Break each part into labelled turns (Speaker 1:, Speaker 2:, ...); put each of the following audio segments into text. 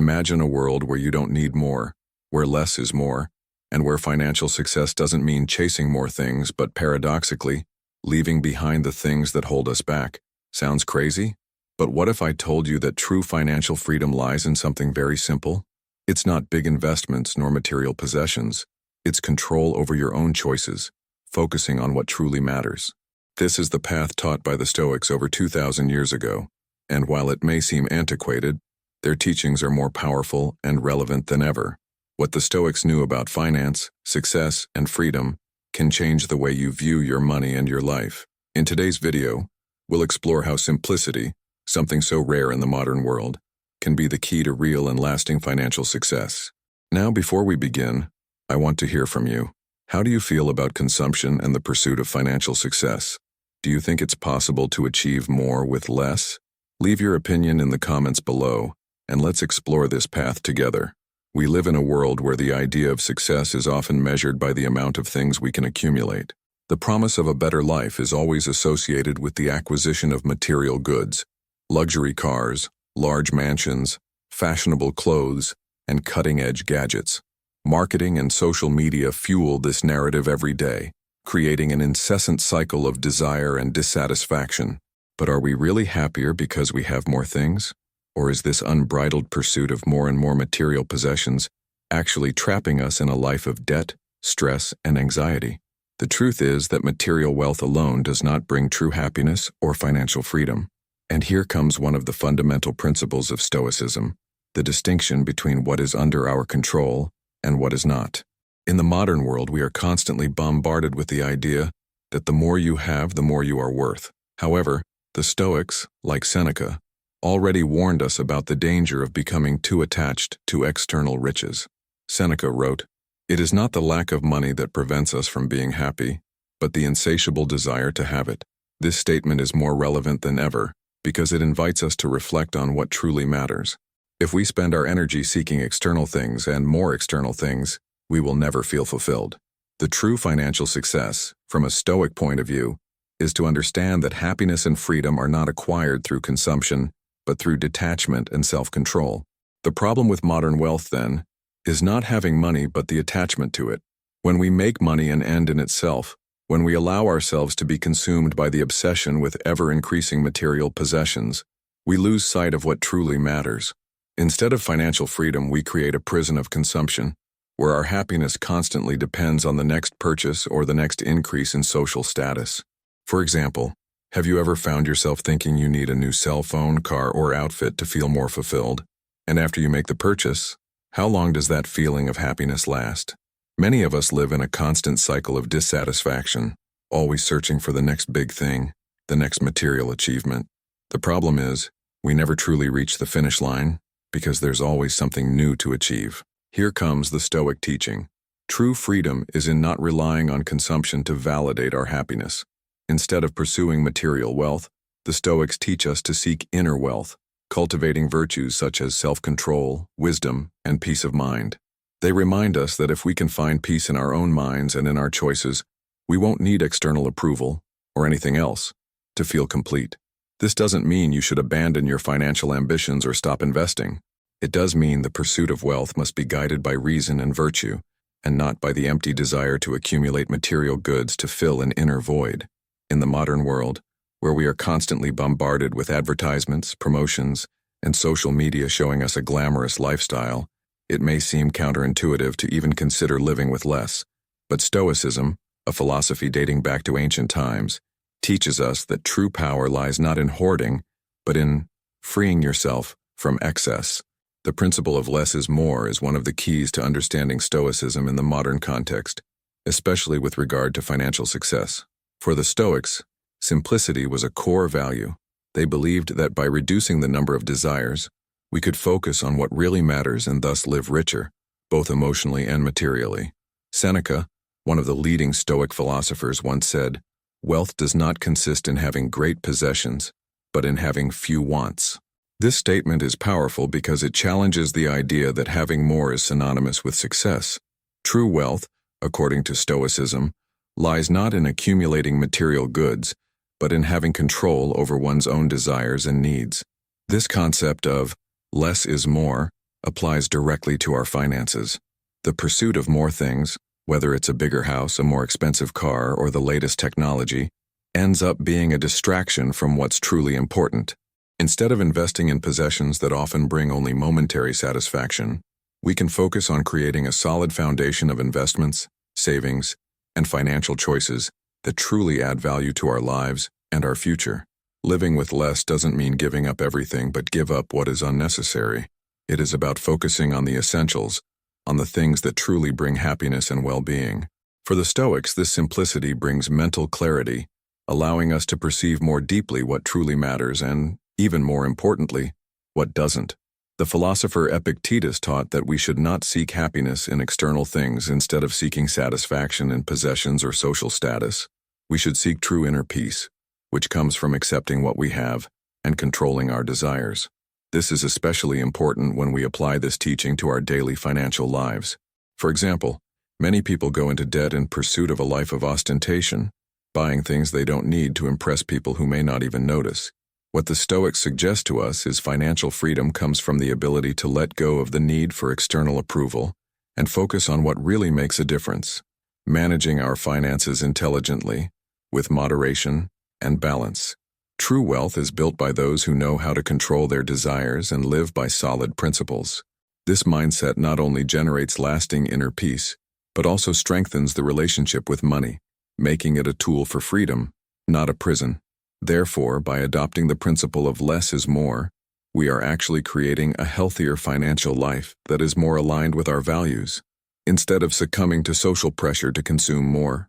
Speaker 1: Imagine a world where you don't need more, where less is more, and where financial success doesn't mean chasing more things, but paradoxically, leaving behind the things that hold us back. Sounds crazy? But what if I told you that true financial freedom lies in something very simple? It's not big investments nor material possessions. It's control over your own choices, focusing on what truly matters. This is the path taught by the Stoics over 2,000 years ago, and while it may seem antiquated, their teachings are more powerful and relevant than ever. What the Stoics knew about finance, success, and freedom can change the way you view your money and your life. In today's video, we'll explore how simplicity, something so rare in the modern world, can be the key to real and lasting financial success. Now, before we begin, I want to hear from you. How do you feel about consumption and the pursuit of financial success? Do you think it's possible to achieve more with less? Leave your opinion in the comments below, and let's explore this path together. We live in a world where the idea of success is often measured by the amount of things we can accumulate. The promise of a better life is always associated with the acquisition of material goods, luxury cars, large mansions, fashionable clothes, and cutting-edge gadgets. Marketing and social media fuel this narrative every day, creating an incessant cycle of desire and dissatisfaction. But are we really happier because we have more things? Or is this unbridled pursuit of more and more material possessions actually trapping us in a life of debt, stress, and anxiety? The truth is that material wealth alone does not bring true happiness or financial freedom. And here comes one of the fundamental principles of Stoicism, the distinction between what is under our control and what is not. In the modern world, we are constantly bombarded with the idea that the more you have, the more you are worth. However, the Stoics, like Seneca, already warned us about the danger of becoming too attached to external riches. Seneca wrote, "It is not the lack of money that prevents us from being happy, but the insatiable desire to have it." This statement is more relevant than ever because it invites us to reflect on what truly matters. If we spend our energy seeking external things and more external things, we will never feel fulfilled. The true financial success, from a Stoic point of view, is to understand that happiness and freedom are not acquired through consumption, but through detachment and self-control. The problem with modern wealth, then, is not having money but the attachment to it. When we make money an end in itself, when we allow ourselves to be consumed by the obsession with ever-increasing material possessions, we lose sight of what truly matters. Instead of financial freedom, we create a prison of consumption, where our happiness constantly depends on the next purchase or the next increase in social status. For example, have you ever found yourself thinking you need a new cell phone, car, or outfit to feel more fulfilled? And after you make the purchase, how long does that feeling of happiness last? Many of us live in a constant cycle of dissatisfaction, always searching for the next big thing, the next material achievement. The problem is, we never truly reach the finish line because there's always something new to achieve. Here comes the Stoic teaching. True freedom is in not relying on consumption to validate our happiness. Instead of pursuing material wealth, the Stoics teach us to seek inner wealth, cultivating virtues such as self-control, wisdom, and peace of mind. They remind us that if we can find peace in our own minds and in our choices, we won't need external approval, or anything else, to feel complete. This doesn't mean you should abandon your financial ambitions or stop investing. It does mean the pursuit of wealth must be guided by reason and virtue, and not by the empty desire to accumulate material goods to fill an inner void. In the modern world, where we are constantly bombarded with advertisements, promotions, and social media showing us a glamorous lifestyle, it may seem counterintuitive to even consider living with less. But Stoicism, a philosophy dating back to ancient times, teaches us that true power lies not in hoarding, but in freeing yourself from excess. The principle of less is more is one of the keys to understanding Stoicism in the modern context, especially with regard to financial success. For the Stoics, simplicity was a core value. They believed that by reducing the number of desires, we could focus on what really matters and thus live richer, both emotionally and materially. Seneca, one of the leading Stoic philosophers, once said, "Wealth does not consist in having great possessions, but in having few wants." This statement is powerful because it challenges the idea that having more is synonymous with success. True wealth, according to Stoicism, lies not in accumulating material goods, but in having control over one's own desires and needs. This concept of less is more applies directly to our finances. The pursuit of more things, whether it's a bigger house, a more expensive car, or the latest technology, ends up being a distraction from what's truly important. Instead of investing in possessions that often bring only momentary satisfaction, we can focus on creating a solid foundation of investments, savings, and financial choices that truly add value to our lives and our future. Living with less doesn't mean giving up everything but give up what is unnecessary. It is about focusing on the essentials, on the things that truly bring happiness and well-being. For the Stoics, this simplicity brings mental clarity, allowing us to perceive more deeply what truly matters and, even more importantly, what doesn't. The philosopher Epictetus taught that we should not seek happiness in external things instead of seeking satisfaction in possessions or social status. We should seek true inner peace, which comes from accepting what we have and controlling our desires. This is especially important when we apply this teaching to our daily financial lives. For example, many people go into debt in pursuit of a life of ostentation, buying things they don't need to impress people who may not even notice. What the Stoics suggest to us is financial freedom comes from the ability to let go of the need for external approval and focus on what really makes a difference, managing our finances intelligently, with moderation and balance. True wealth is built by those who know how to control their desires and live by solid principles. This mindset not only generates lasting inner peace, but also strengthens the relationship with money, making it a tool for freedom, not a prison. Therefore, by adopting the principle of less is more, we are actually creating a healthier financial life that is more aligned with our values, instead of succumbing to social pressure to consume more,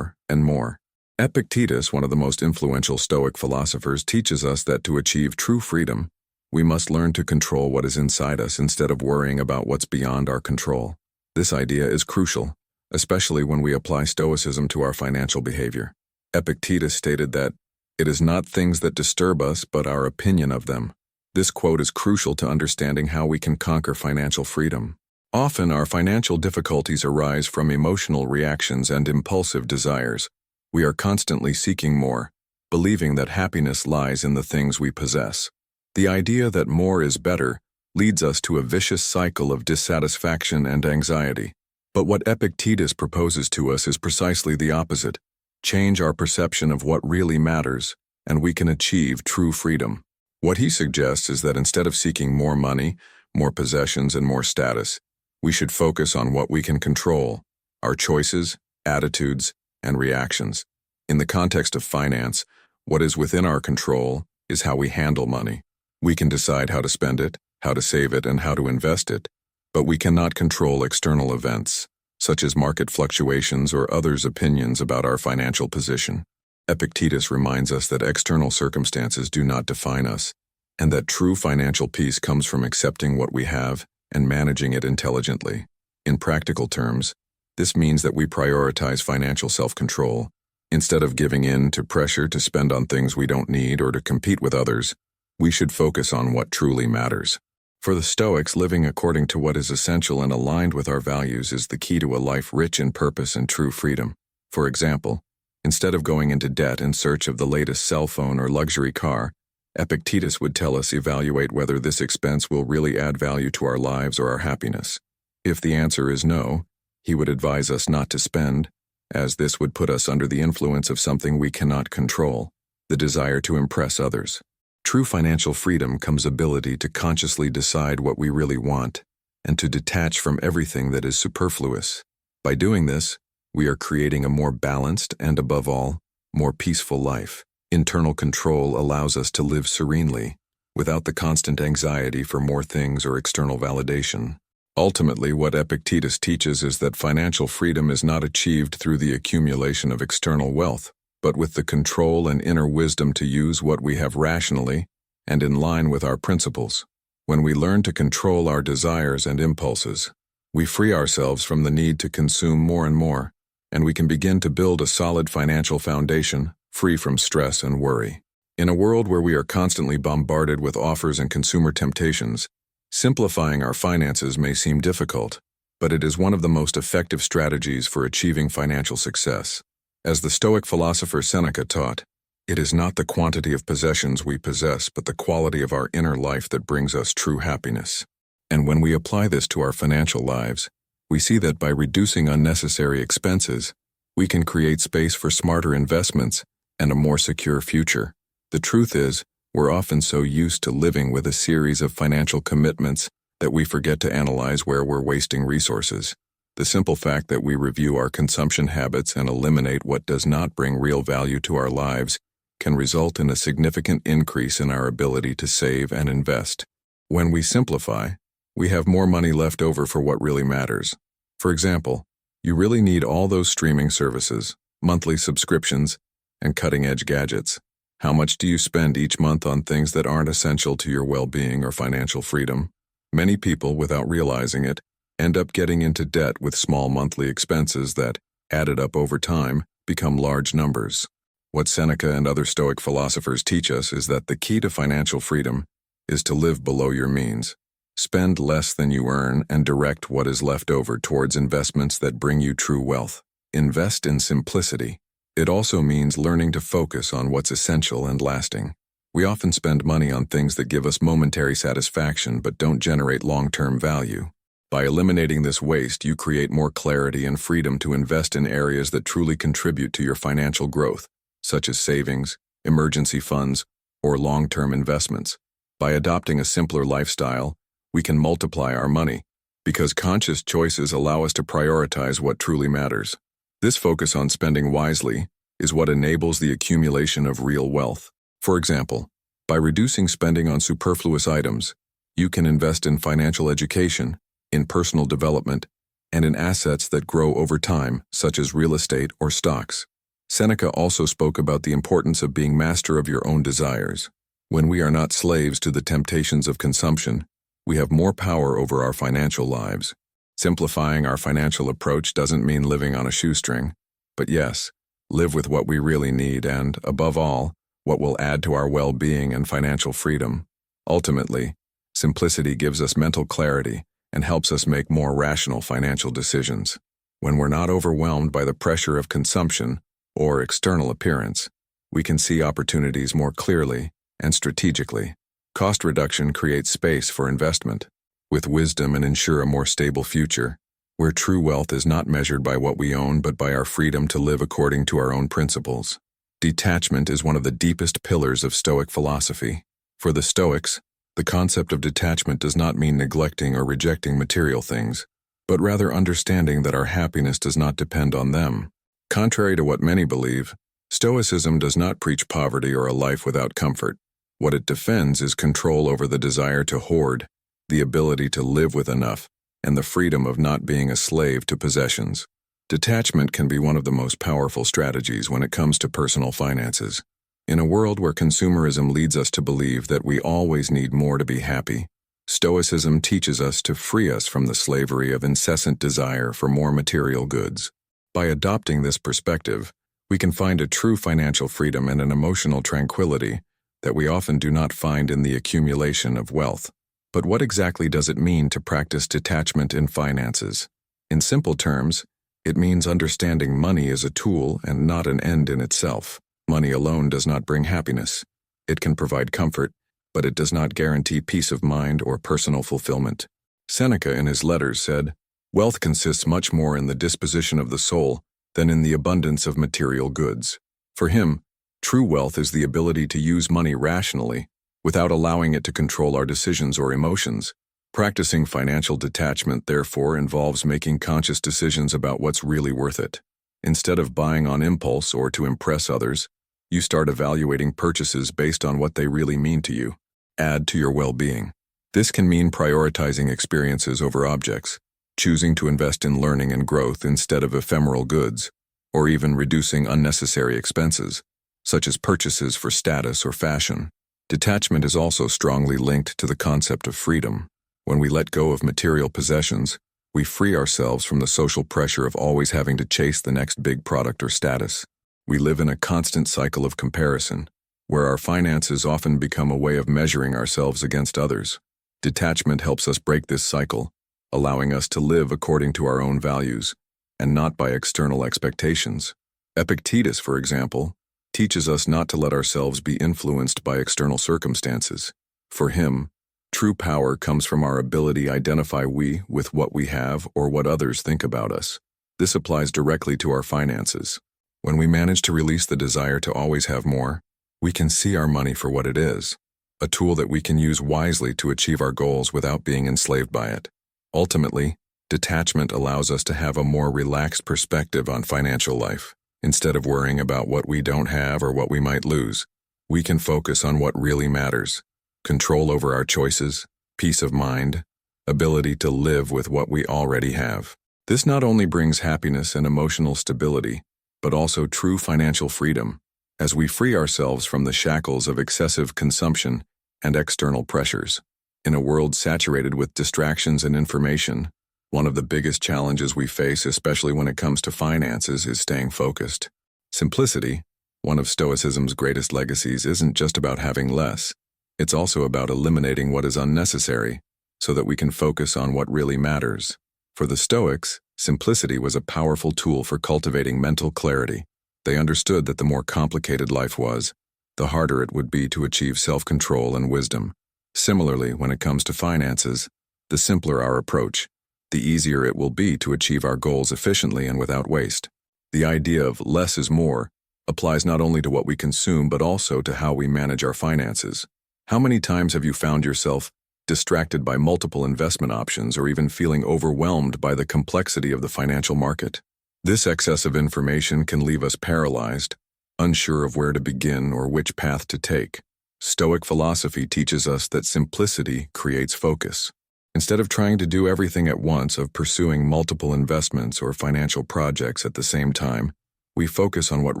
Speaker 1: and more. Epictetus, one of the most influential Stoic philosophers, teaches us that to achieve true freedom, we must learn to control what is inside us instead of worrying about what's beyond our control. This idea is crucial, especially when we apply Stoicism to our financial behavior. Epictetus stated that, "It is not things that disturb us, but our opinion of them." This quote is crucial to understanding how we can conquer financial freedom. Often, our financial difficulties arise from emotional reactions and impulsive desires. We are constantly seeking more, believing that happiness lies in the things we possess. The idea that more is better leads us to a vicious cycle of dissatisfaction and anxiety. But what Epictetus proposes to us is precisely the opposite. Change our perception of what really matters, and we can achieve true freedom. What he suggests is that instead of seeking more money, more possessions, and more status, we should focus on what we can control: our choices, attitudes, and reactions. In the context of finance, what is within our control is how we handle money. We can decide how to spend it, how to save it, and how to invest it, but we cannot control external events, such as market fluctuations or others' opinions about our financial position. Epictetus reminds us that external circumstances do not define us, and that true financial peace comes from accepting what we have and managing it intelligently. In practical terms, this means that we prioritize financial self-control. Instead of giving in to pressure to spend on things we don't need or to compete with others, we should focus on what truly matters. For the Stoics, living according to what is essential and aligned with our values is the key to a life rich in purpose and true freedom. For example, instead of going into debt in search of the latest cell phone or luxury car, Epictetus would tell us evaluate whether this expense will really add value to our lives or our happiness. If the answer is no, he would advise us not to spend, as this would put us under the influence of something we cannot control, the desire to impress others. True financial freedom comes ability to consciously decide what we really want, and to detach from everything that is superfluous. By doing this, we are creating a more balanced and, above all, more peaceful life. Internal control allows us to live serenely, without the constant anxiety for more things or external validation. Ultimately, what Epictetus teaches is that financial freedom is not achieved through the accumulation of external wealth, but with the control and inner wisdom to use what we have rationally and in line with our principles. When we learn to control our desires and impulses, we free ourselves from the need to consume more and more, and we can begin to build a solid financial foundation, free from stress and worry. In a world where we are constantly bombarded with offers and consumer temptations, simplifying our finances may seem difficult, but it is one of the most effective strategies for achieving financial success. As the Stoic philosopher Seneca taught, it is not the quantity of possessions we possess, but the quality of our inner life that brings us true happiness. And when we apply this to our financial lives, we see that by reducing unnecessary expenses, we can create space for smarter investments and a more secure future. The truth is, we're often so used to living with a series of financial commitments that we forget to analyze where we're wasting resources. The simple fact that we review our consumption habits and eliminate what does not bring real value to our lives can result in a significant increase in our ability to save and invest. When we simplify, we have more money left over for what really matters. For example, you really need all those streaming services, monthly subscriptions, and cutting-edge gadgets. How much do you spend each month on things that aren't essential to your well-being or financial freedom? Many people, without realizing it, end up getting into debt with small monthly expenses that, added up over time, become large numbers. What Seneca and other Stoic philosophers teach us is that the key to financial freedom is to live below your means. Spend less than you earn and direct what is left over towards investments that bring you true wealth. Invest in simplicity. It also means learning to focus on what's essential and lasting. We often spend money on things that give us momentary satisfaction but don't generate long-term value. By eliminating this waste, you create more clarity and freedom to invest in areas that truly contribute to your financial growth, such as savings, emergency funds, or long-term investments. By adopting a simpler lifestyle, we can multiply our money, because conscious choices allow us to prioritize what truly matters. This focus on spending wisely is what enables the accumulation of real wealth. For example, by reducing spending on superfluous items, you can invest in financial education, in personal development, and in assets that grow over time, such as real estate or stocks. Seneca also spoke about the importance of being master of your own desires. When we are not slaves to the temptations of consumption, we have more power over our financial lives. Simplifying our financial approach doesn't mean living on a shoestring, but yes, live with what we really need and, above all, what will add to our well-being and financial freedom. Ultimately, simplicity gives us mental clarity and helps us make more rational financial decisions. When we're not overwhelmed by the pressure of consumption or external appearance, we can see opportunities more clearly and strategically. Cost reduction creates space for investment, with wisdom and ensure a more stable future, where true wealth is not measured by what we own but by our freedom to live according to our own principles. Detachment is one of the deepest pillars of Stoic philosophy. For the Stoics, the concept of detachment does not mean neglecting or rejecting material things, but rather understanding that our happiness does not depend on them. Contrary to what many believe, Stoicism does not preach poverty or a life without comfort. What it defends is control over the desire to hoard, the ability to live with enough, and the freedom of not being a slave to possessions. Detachment can be one of the most powerful strategies when it comes to personal finances. In a world where consumerism leads us to believe that we always need more to be happy, Stoicism teaches us to free us from the slavery of incessant desire for more material goods. By adopting this perspective, we can find a true financial freedom and an emotional tranquility that we often do not find in the accumulation of wealth. But what exactly does it mean to practice detachment in finances? In simple terms, it means understanding money as a tool and not an end in itself. Money alone does not bring happiness. It can provide comfort, but it does not guarantee peace of mind or personal fulfillment. Seneca in his letters said, "Wealth consists much more in the disposition of the soul than in the abundance of material goods." For him, true wealth is the ability to use money rationally, without allowing it to control our decisions or emotions. Practicing financial detachment, therefore, involves making conscious decisions about what's really worth it. Instead of buying on impulse or to impress others, you start evaluating purchases based on what they really mean to you, add to your well-being. This can mean prioritizing experiences over objects, choosing to invest in learning and growth instead of ephemeral goods, or even reducing unnecessary expenses, such as purchases for status or fashion. Detachment is also strongly linked to the concept of freedom. When we let go of material possessions, we free ourselves from the social pressure of always having to chase the next big product or status. We live in a constant cycle of comparison, where our finances often become a way of measuring ourselves against others. Detachment helps us break this cycle, allowing us to live according to our own values, and not by external expectations. Epictetus, for example, teaches us not to let ourselves be influenced by external circumstances. For him, True power comes from our ability to identify with what we have or what others think about us. This applies directly to our finances. When we manage to release the desire to always have more, we can see our money for what it is, a tool that we can use wisely to achieve our goals without being enslaved by it. Ultimately, detachment allows us to have a more relaxed perspective on financial life. Instead of worrying about what we don't have or what we might lose, we can focus on what really matters: control over our choices, peace of mind, ability to live with what we already have. This not only brings happiness and emotional stability, but also true financial freedom, as we free ourselves from the shackles of excessive consumption and external pressures. In a world saturated with distractions and information, one of the biggest challenges we face, especially when it comes to finances, is staying focused. Simplicity, one of Stoicism's greatest legacies, isn't just about having less. It's also about eliminating what is unnecessary so that we can focus on what really matters. For the Stoics, simplicity was a powerful tool for cultivating mental clarity. They understood that the more complicated life was, the harder it would be to achieve self-control and wisdom. Similarly, when it comes to finances, the simpler our approach, the easier it will be to achieve our goals efficiently and without waste. The idea of less is more applies not only to what we consume but also to how we manage our finances. How many times have you found yourself distracted by multiple investment options or even feeling overwhelmed by the complexity of the financial market? This excess of information can leave us paralyzed, unsure of where to begin or which path to take. Stoic philosophy teaches us that simplicity creates focus. Instead of trying to do everything at once, of pursuing multiple investments or financial projects at the same time, we focus on what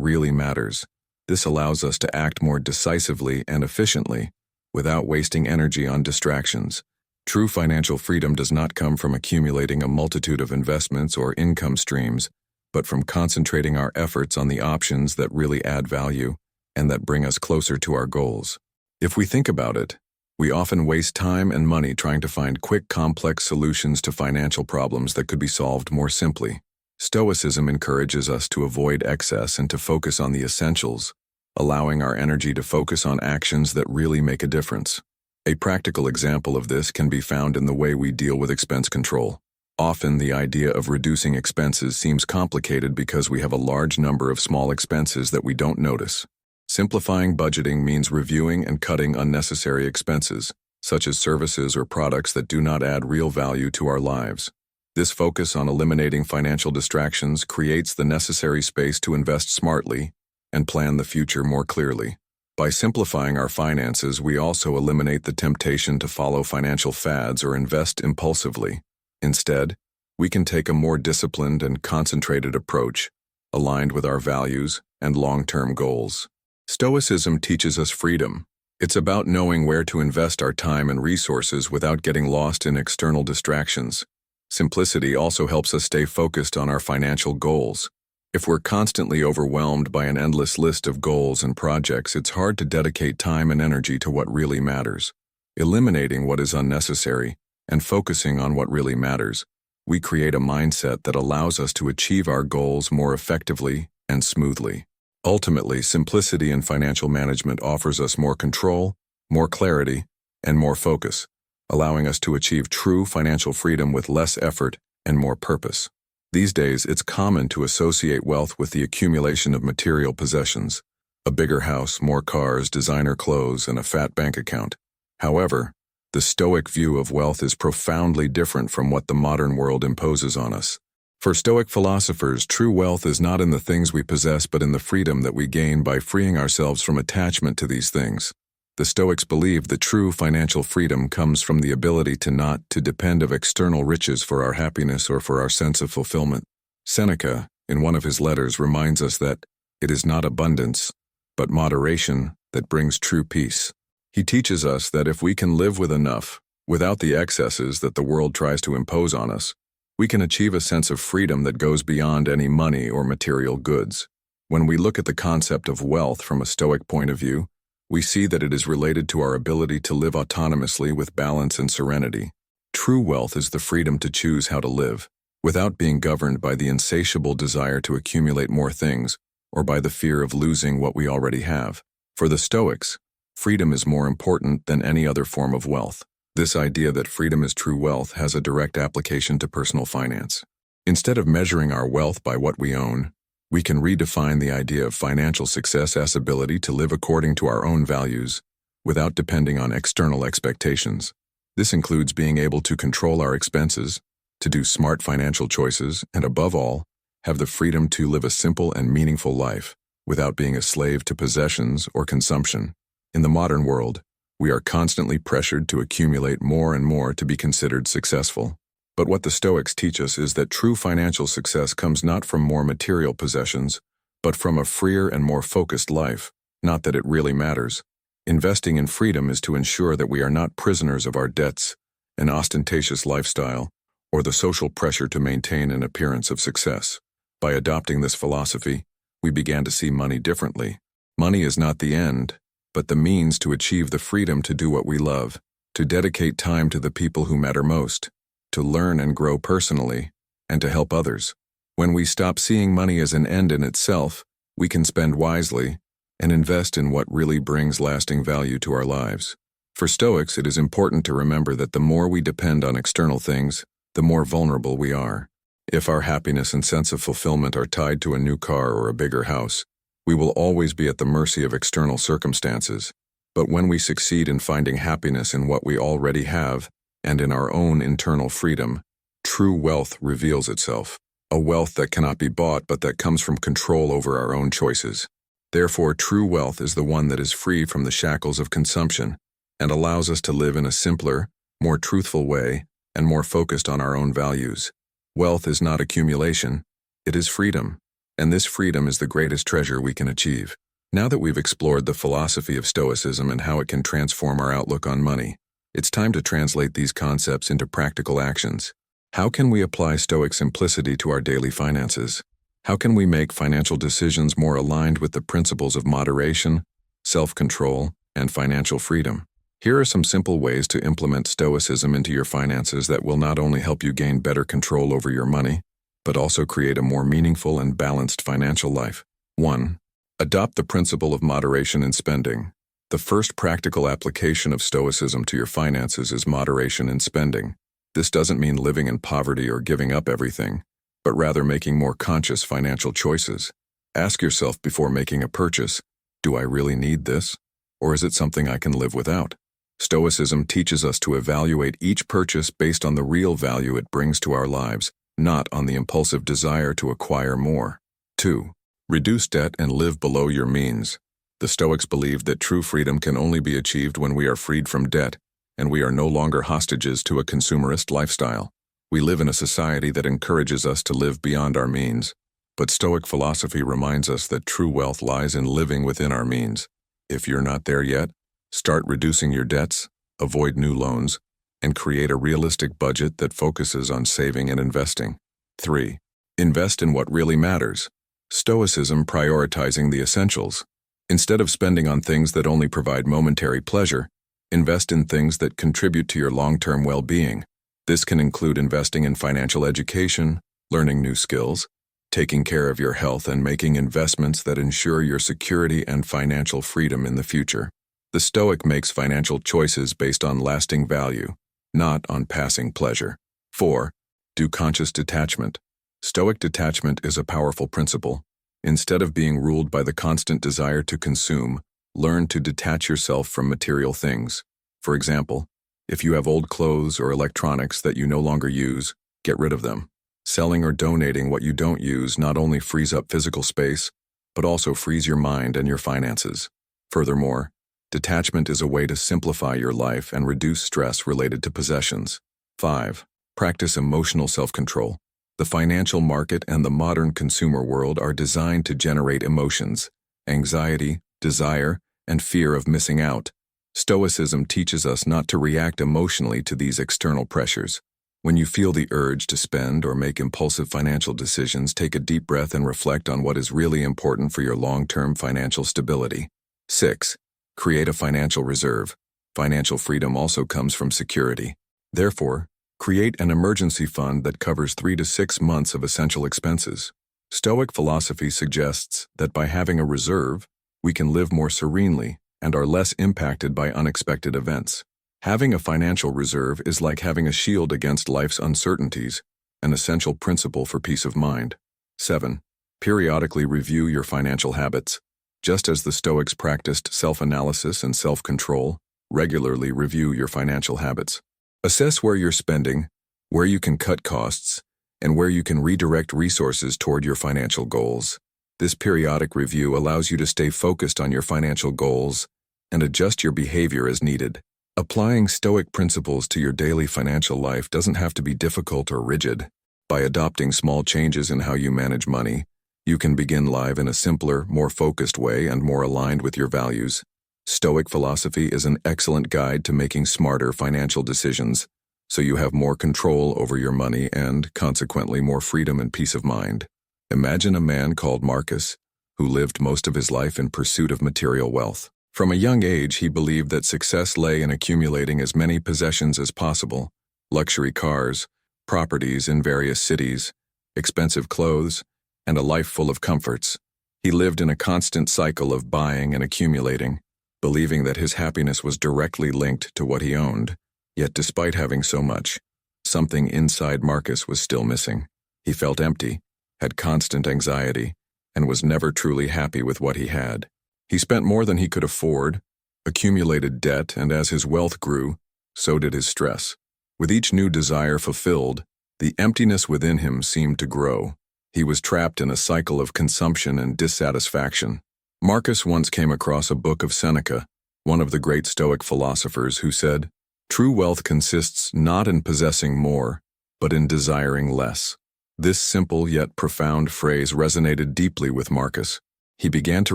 Speaker 1: really matters. This allows us to act more decisively and efficiently, without wasting energy on distractions. True financial freedom does not come from accumulating a multitude of investments or income streams, but from concentrating our efforts on the options that really add value and that bring us closer to our goals. If we think about it, we often waste time and money trying to find quick, complex solutions to financial problems that could be solved more simply. Stoicism encourages us to avoid excess and to focus on the essentials, allowing our energy to focus on actions that really make a difference. A practical example of this can be found in the way we deal with expense control. Often, the idea of reducing expenses seems complicated because we have a large number of small expenses that we don't notice. Simplifying budgeting means reviewing and cutting unnecessary expenses, such as services or products that do not add real value to our lives. This focus on eliminating financial distractions creates the necessary space to invest smartly and plan the future more clearly. By simplifying our finances, we also eliminate the temptation to follow financial fads or invest impulsively. Instead, we can take a more disciplined and concentrated approach, aligned with our values and long-term goals. Stoicism teaches us freedom. It's about knowing where to invest our time and resources without getting lost in external distractions. Simplicity also helps us stay focused on our financial goals. If we're constantly overwhelmed by an endless list of goals and projects, it's hard to dedicate time and energy to what really matters. Eliminating what is unnecessary and focusing on what really matters, we create a mindset that allows us to achieve our goals more effectively and smoothly. Ultimately, simplicity in financial management offers us more control, more clarity, and more focus, allowing us to achieve true financial freedom with less effort and more purpose. These days, it's common to associate wealth with the accumulation of material possessions: a bigger house, more cars, designer clothes, and a fat bank account. However, the Stoic view of wealth is profoundly different from what the modern world imposes on us. For Stoic philosophers, true wealth is not in the things we possess but in the freedom that we gain by freeing ourselves from attachment to these things. The Stoics believe that true financial freedom comes from the ability to not to depend on external riches for our happiness or for our sense of fulfillment. Seneca, in one of his letters, reminds us that it is not abundance, but moderation that brings true peace. He teaches us that if we can live with enough, without the excesses that the world tries to impose on us, we can achieve a sense of freedom that goes beyond any money or material goods. When we look at the concept of wealth from a Stoic point of view, we see that it is related to our ability to live autonomously with balance and serenity. True wealth is the freedom to choose how to live, without being governed by the insatiable desire to accumulate more things or by the fear of losing what we already have. For the Stoics, freedom is more important than any other form of wealth. This idea that freedom is true wealth has a direct application to personal finance. Instead of measuring our wealth by what we own, we can redefine the idea of financial success as ability to live according to our own values, without depending on external expectations. This includes being able to control our expenses, to do smart financial choices, and above all, have the freedom to live a simple and meaningful life, without being a slave to possessions or consumption. In the modern world, we are constantly pressured to accumulate more and more to be considered successful. But what the Stoics teach us is that true financial success comes not from more material possessions, but from a freer and more focused life. Not that it really matters. Investing in freedom is to ensure that we are not prisoners of our debts, an ostentatious lifestyle, or the social pressure to maintain an appearance of success. By adopting this philosophy, we began to see money differently. Money is not the end, but the means to achieve the freedom to do what we love, to dedicate time to the people who matter most, to learn and grow personally, and to help others. When we stop seeing money as an end in itself, we can spend wisely and invest in what really brings lasting value to our lives. For Stoics, it is important to remember that the more we depend on external things, the more vulnerable we are. If our happiness and sense of fulfillment are tied to a new car or a bigger house, we will always be at the mercy of external circumstances. But when we succeed in finding happiness in what we already have and in our own internal freedom, true wealth reveals itself. A wealth that cannot be bought but that comes from control over our own choices. Therefore, true wealth is the one that is free from the shackles of consumption and allows us to live in a simpler, more truthful way and more focused on our own values. Wealth is not accumulation, it is freedom. And this freedom is the greatest treasure we can achieve. Now that we've explored the philosophy of Stoicism and how it can transform our outlook on money, it's time to translate these concepts into practical actions. How can we apply Stoic simplicity to our daily finances? How can we make financial decisions more aligned with the principles of moderation, self-control, and financial freedom? Here are some simple ways to implement Stoicism into your finances that will not only help you gain better control over your money, but also create a more meaningful and balanced financial life. 1. Adopt the principle of moderation in spending. The first practical application of Stoicism to your finances is moderation in spending. This doesn't mean living in poverty or giving up everything, but rather making more conscious financial choices. Ask yourself before making a purchase, do I really need this? Or is it something I can live without? Stoicism teaches us to evaluate each purchase based on the real value it brings to our lives, not on the impulsive desire to acquire more. 2. Reduce debt and live below your means. The Stoics believed that true freedom can only be achieved when we are freed from debt, and we are no longer hostages to a consumerist lifestyle. We live in a society that encourages us to live beyond our means, but Stoic philosophy reminds us that true wealth lies in living within our means. If you're not there yet, start reducing your debts, avoid new loans, and create a realistic budget that focuses on saving and investing. 3. Invest in what really matters. Stoicism prioritizing the essentials. Instead of spending on things that only provide momentary pleasure, invest in things that contribute to your long-term well-being. This can include investing in financial education, learning new skills, taking care of your health, and making investments that ensure your security and financial freedom in the future. The Stoic makes financial choices based on lasting value, not on passing pleasure. 4. Do conscious detachment. Stoic detachment is a powerful principle. Instead of being ruled by the constant desire to consume, learn to detach yourself from material things. For example, if you have old clothes or electronics that you no longer use, get rid of them. Selling or donating what you don't use not only frees up physical space, but also frees your mind and your finances. Furthermore, detachment is a way to simplify your life and reduce stress related to possessions. 5. Practice emotional self-control. The financial market and the modern consumer world are designed to generate emotions, anxiety, desire, and fear of missing out. Stoicism teaches us not to react emotionally to these external pressures. When you feel the urge to spend or make impulsive financial decisions, take a deep breath and reflect on what is really important for your long-term financial stability. 6. Create a financial reserve. Financial freedom also comes from security. Therefore, create an emergency fund that covers 3 to 6 months of essential expenses. Stoic philosophy suggests that by having a reserve, we can live more serenely and are less impacted by unexpected events. Having a financial reserve is like having a shield against life's uncertainties, an essential principle for peace of mind. 7. Periodically review your financial habits. Just as the Stoics practiced self-analysis and self-control, regularly review your financial habits. Assess where you're spending, where you can cut costs, and where you can redirect resources toward your financial goals. This periodic review allows you to stay focused on your financial goals and adjust your behavior as needed. Applying Stoic principles to your daily financial life doesn't have to be difficult or rigid. By adopting small changes in how you manage money, you can begin life in a simpler, more focused way and more aligned with your values. Stoic philosophy is an excellent guide to making smarter financial decisions, so you have more control over your money and, consequently, more freedom and peace of mind. Imagine a man called Marcus, who lived most of his life in pursuit of material wealth. From a young age, he believed that success lay in accumulating as many possessions as possible: luxury cars, properties in various cities, expensive clothes, and a life full of comforts. He lived in a constant cycle of buying and accumulating, believing that his happiness was directly linked to what he owned. Yet despite having so much, something inside Marcus was still missing. He felt empty, had constant anxiety, and was never truly happy with what he had. He spent more than he could afford, accumulated debt, and as his wealth grew, so did his stress. With each new desire fulfilled, the emptiness within him seemed to grow. He was trapped in a cycle of consumption and dissatisfaction. Marcus once came across a book of Seneca, one of the great Stoic philosophers, who said, "True wealth consists not in possessing more, but in desiring less." This simple yet profound phrase resonated deeply with Marcus. He began to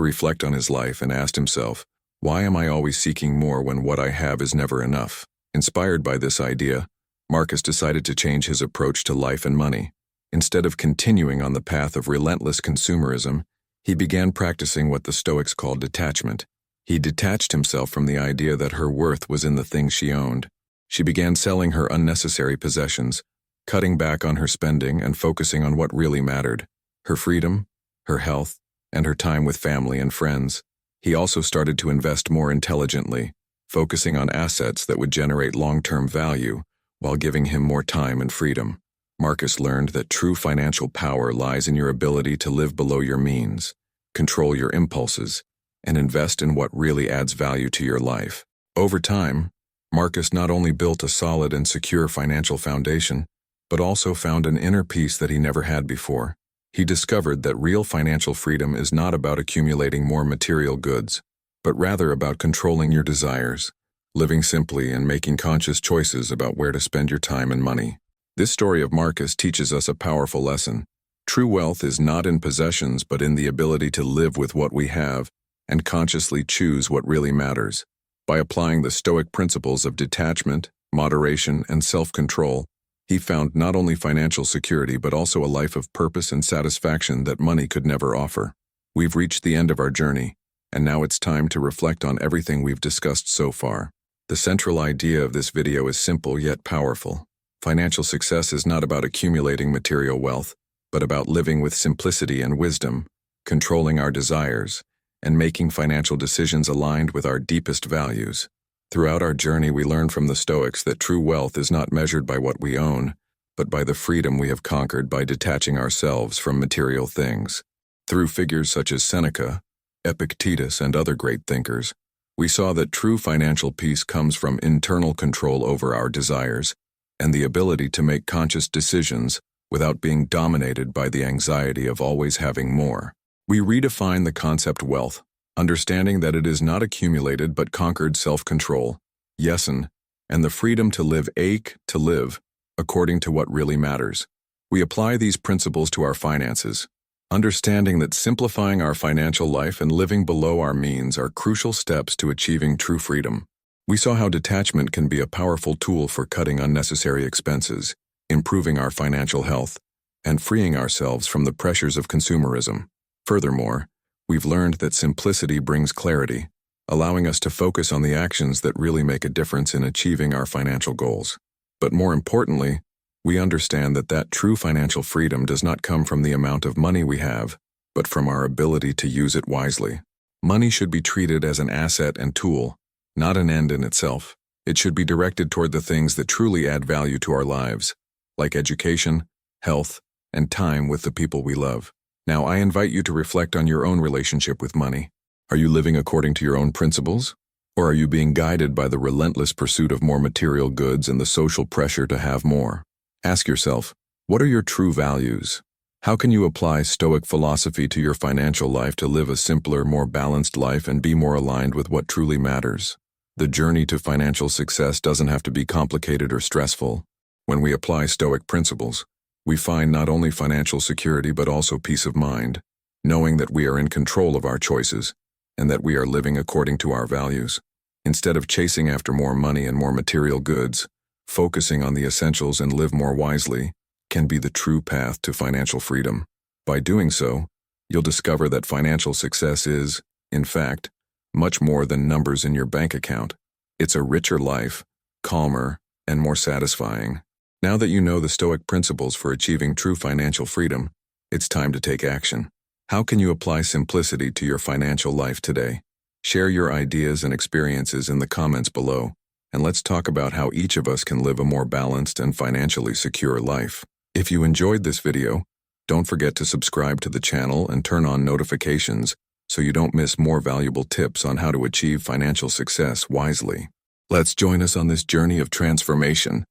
Speaker 1: reflect on his life and asked himself, "Why am I always seeking more when what I have is never enough?" Inspired by this idea, Marcus decided to change his approach to life and money. Instead of continuing on the path of relentless consumerism, he began practicing what the Stoics called detachment. He detached himself from the idea that her worth was in the things she owned. She began selling her unnecessary possessions, cutting back on her spending and focusing on what really mattered: her freedom, her health, and her time with family and friends. He also started to invest more intelligently, focusing on assets that would generate long-term value while giving him more time and freedom. Marcus learned that true financial power lies in your ability to live below your means, control your impulses, and invest in what really adds value to your life. Over time, Marcus not only built a solid and secure financial foundation, but also found an inner peace that he never had before. He discovered that real financial freedom is not about accumulating more material goods, but rather about controlling your desires, living simply, and making conscious choices about where to spend your time and money. This story of Marcus teaches us a powerful lesson. True wealth is not in possessions, but in the ability to live with what we have and consciously choose what really matters. By applying the Stoic principles of detachment, moderation, and self-control, he found not only financial security but also a life of purpose and satisfaction that money could never offer. We've reached the end of our journey, and now it's time to reflect on everything we've discussed so far. The central idea of this video is simple yet powerful. Financial success is not about accumulating material wealth, but about living with simplicity and wisdom, controlling our desires, and making financial decisions aligned with our deepest values. Throughout our journey, we learn from the Stoics that true wealth is not measured by what we own, but by the freedom we have conquered by detaching ourselves from material things. Through figures such as Seneca, Epictetus, and other great thinkers, we saw that true financial peace comes from internal control over our desires and the ability to make conscious decisions without being dominated by the anxiety of always having more. We redefine the concept wealth, understanding that it is not accumulated but conquered self-control, yesin, and the freedom to live according to what really matters. We apply these principles to our finances, understanding that simplifying our financial life and living below our means are crucial steps to achieving true freedom. We saw how detachment can be a powerful tool for cutting unnecessary expenses, improving our financial health, and freeing ourselves from the pressures of consumerism. Furthermore, we've learned that simplicity brings clarity, allowing us to focus on the actions that really make a difference in achieving our financial goals. But more importantly, we understand that true financial freedom does not come from the amount of money we have, but from our ability to use it wisely. Money should be treated as an asset and tool, not an end in itself. It should be directed toward the things that truly add value to our lives, like education, health, and time with the people we love. Now, I invite you to reflect on your own relationship with money. Are you living according to your own principles? Or are you being guided by the relentless pursuit of more material goods and the social pressure to have more? Ask yourself, what are your true values? How can you apply Stoic philosophy to your financial life to live a simpler, more balanced life and be more aligned with what truly matters? The journey to financial success doesn't have to be complicated or stressful. When we apply Stoic principles, we find not only financial security but also peace of mind, knowing that we are in control of our choices and that we are living according to our values. Instead of chasing after more money and more material goods, focusing on the essentials and live more wisely can be the true path to financial freedom. By doing so, you'll discover that financial success is, in fact, much more than numbers in your bank account. It's a richer life, calmer, and more satisfying. Now that you know the Stoic principles for achieving true financial freedom, it's time to take action. How can you apply simplicity to your financial life today? Share your ideas and experiences in the comments below, and let's talk about how each of us can live a more balanced and financially secure life. If you enjoyed this video, don't forget to subscribe to the channel and turn on notifications so you don't miss more valuable tips on how to achieve financial success wisely. Let's join us on this journey of transformation